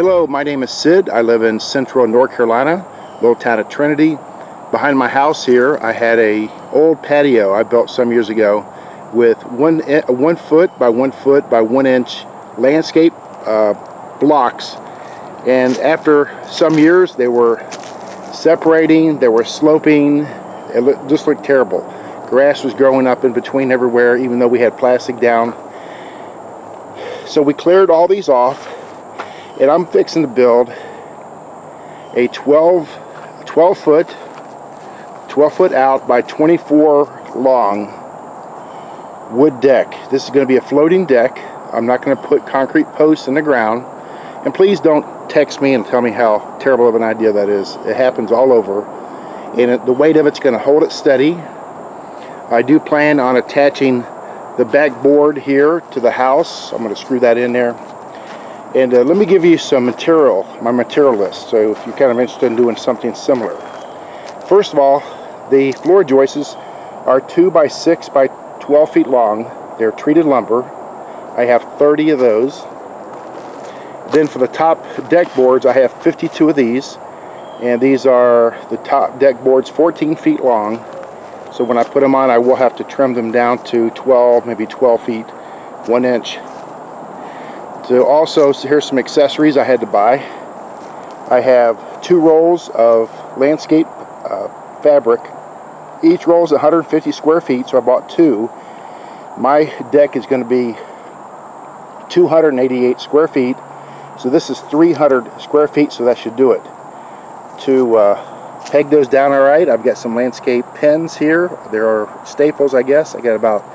Hello, my name is Sid. I live in central North Carolina, little town of Trinity. Behind my house here, I had a old patio I built some years ago with 1 foot by 1 foot by 1 inch landscape blocks. And after some years, they were separating, they were sloping. It just looked terrible. Grass was growing up in between everywhere, even though we had plastic down. So we cleared all these off. And I'm fixing to build a 12 foot out by 24 long wood deck. This is going to be a floating deck. I'm not going to put concrete posts in the ground. And please don't text me and tell me how terrible of an idea that is. It happens all over. And the weight of it's going to hold it steady. I do plan on attaching the backboard here to the house. I'm going to screw that in there. And let me give you some material, my material list, so if you're kind of interested in doing something similar. First of all, the floor joists are 2 by 6 by 12 feet long. They're treated lumber. I have 30 of those. Then for the top deck boards, I have 52 of these. And these are the top deck boards, 14 feet long. So when I put them on, I will have to trim them down to 12, maybe 12 feet, 1 inch. So also, here's some accessories I had to buy. I have 2 rolls of landscape fabric. Each roll is 150 square feet, so I bought 2. My deck is going to be 288 square feet, so this is 300 square feet, so that should do it. To peg those down all right, I've got some landscape pins here. There are staples, I guess. I got about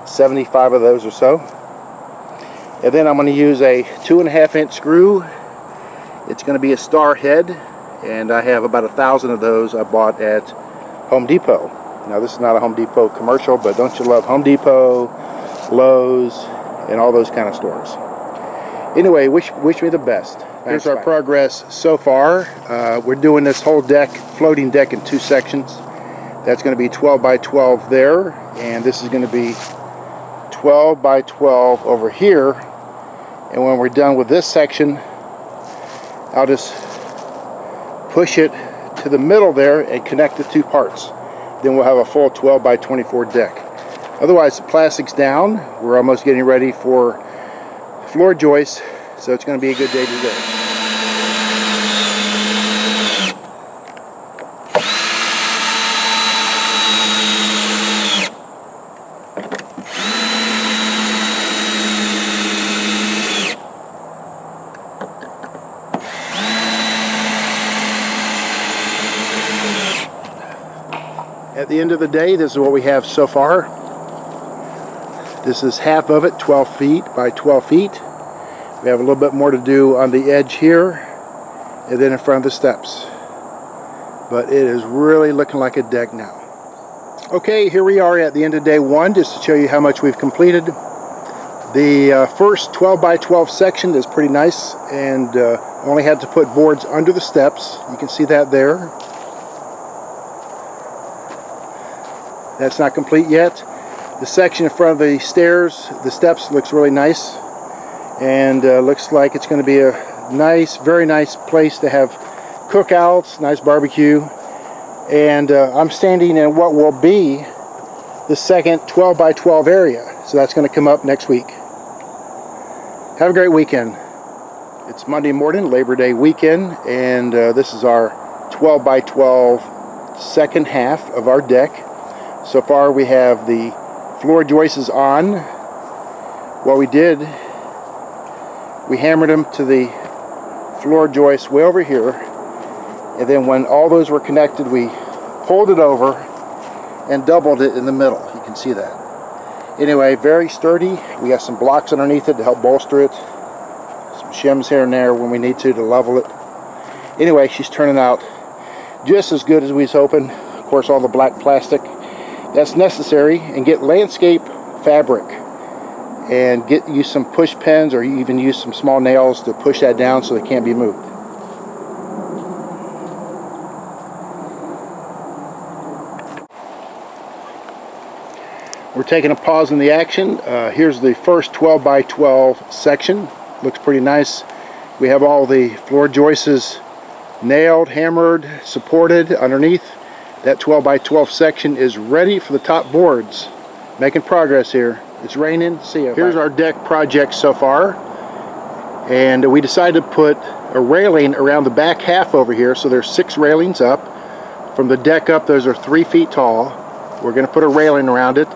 75 of those or so. And then I'm going to use a 2.5 inch screw. It's going to be a star head, and I have about 1,000 of those I bought at Home Depot. Now this is not a Home Depot commercial, but don't you love Home Depot, Lowe's, and all those kind of stores. Anyway, wish me the best. Here's our progress so far. We're doing this whole deck, floating deck, in 2 sections. That's going to be 12 by 12 there, and this is going to be 12 by 12 over here. And when we're done with this section, I'll just push it to the middle there and connect the 2 parts. Then we'll have a full 12 by 24 deck. Otherwise, the plastic's down. We're almost getting ready for floor joists, so it's going to be a good day today. At the end of the day, this is what we have so far. This is half of it, 12 feet by 12 feet. We have a little bit more to do on the edge here, and then in front of the steps. But it is really looking like a deck now. Okay, here we are at the end of day 1, just to show you how much we've completed. The first 12 by 12 section is pretty nice, and only had to put boards under the steps. You can see that there. That's not complete yet. The section in front of the stairs, the steps, looks really nice, and looks like it's going to be a nice, very nice place to have cookouts, nice barbecue. And I'm standing in what will be the second 12 by 12 area, so that's going to come up next week. Have a great weekend. It's Monday morning, Labor Day weekend, and this is our 12 by 12 second half of our deck. So far we have the floor joists on. What we did, we hammered them to the floor joist way over here, and then when all those were connected, we pulled it over and doubled it in the middle. You can see that. Anyway, very sturdy. We got some blocks underneath it to help bolster it. Some shims here and there when we need to level it. Anyway, she's turning out just as good as we was hoping. Of course, all the black plastic that's necessary, and get landscape fabric and get you some push pins, or you even use some small nails to push that down so they can't be moved. We're taking a pause in the action. Here's the first 12 by 12 section. Looks pretty nice. We have all the floor joists nailed, hammered, supported underneath. That 12 by 12 section is ready for the top boards. Making progress here. It's raining. See ya. Here's our deck project so far. And we decided to put a railing around the back half over here. So there's 6 railings up. From the deck up, those are 3 feet tall. We're going to put a railing around it.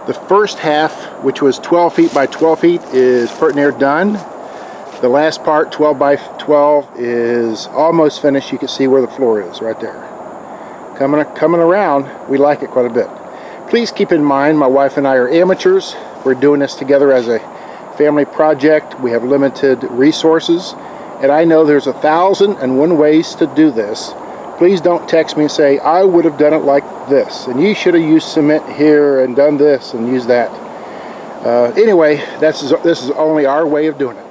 The first half, which was 12 feet by 12 feet, is pretty near done. The last part, 12 by 12, is almost finished. You can see where the floor is right there. Coming around, we like it quite a bit. Please keep in mind, my wife and I are amateurs. We're doing this together as a family project. We have limited resources, and I know there's 1,001 ways to do this. Please don't text me and say, I would have done it like this, and you should have used cement here and done this and used that. Anyway, this is only our way of doing it.